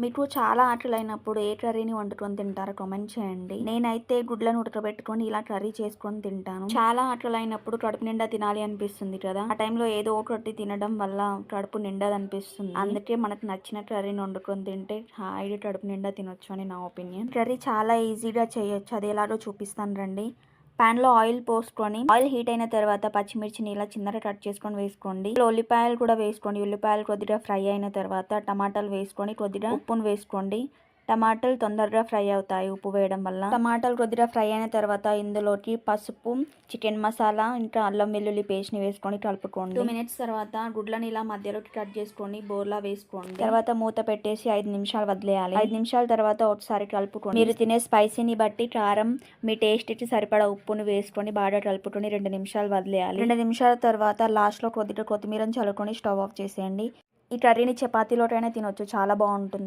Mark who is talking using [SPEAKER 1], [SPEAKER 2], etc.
[SPEAKER 1] మీకు చాలా ఆకలైనప్పుడు ఏ కర్రీని వండుకొని తింటారో కామెంట్ చేయండి. నేనైతే గుడ్లను ఉడకబెట్టుకొని ఇలా కర్రీ చేసుకొని తింటాను. చాలా ఆకలైనప్పుడు కడుపు నిండా తినాలి అనిపిస్తుంది కదా, ఆ టైంలో ఏదో ఒకటి తినడం వల్ల కడుపు నిండదనిపిస్తుంది. అందుకే మనకు నచ్చిన కర్రీని వండుకొని తింటే హాయిగా కడుపు నిండా తినొచ్చు అని నా ఒపీనియన్. కర్రీ చాలా ఈజీగా చేయొచ్చు, అది ఎలాగో చూపిస్తాను రండి. ప్యాన్లో ఆయిల్ పోసుకొని ఆయిల్ హీట్ అయిన తర్వాత పచ్చిమిర్చిని ఇలా చిన్నగా కట్ చేసుకొని వేసుకోండి. ఉల్లిపాయలు కూడా వేసుకోండి. ఉల్లిపాయలు కొద్దిగా ఫ్రై అయిన తర్వాత టమాటాలు వేసుకొని కొద్దిగా ఉప్పును వేసుకోండి. టమాటాలు తొందరగా ఫ్రై అవుతాయి ఉప్పు వేయడం వల్ల. టమాటాలు కొద్దిగా ఫ్రై అయిన తర్వాత ఇందులోకి పసుపు, చికెన్ మసాలా, ఇంకా అల్లం వెల్లుల్లి పేస్ట్ ని వేసుకొని కలుపుకోండి. 2 minutes తర్వాత గుడ్లని ఇలా మధ్యలోకి కట్ చేసుకొని బోర్లా వేసుకోండి. తర్వాత మూత పెట్టేసి 5 నిమిషాలు వదిలేయాలి. 5 నిమిషాల తర్వాత ఒకసారి కలుపుకోండి. మీరు తినే స్పైసీని బట్టి కారం, మీ టేస్ట్కి సరిపడా ఉప్పుని వేసుకొని బాగా కలుపుకొని 2 నిమిషాలు వదిలేయాలి. 2 నిమిషాల తర్వాత లాస్ట్లో కొద్దిగా కొత్తిమీరని చల్లుకొని స్టవ్ ఆఫ్ చేసేయండి. ఈ కర్రీని చపాతీలోకైనా తినొచ్చు, చాలా బాగుంటుంది.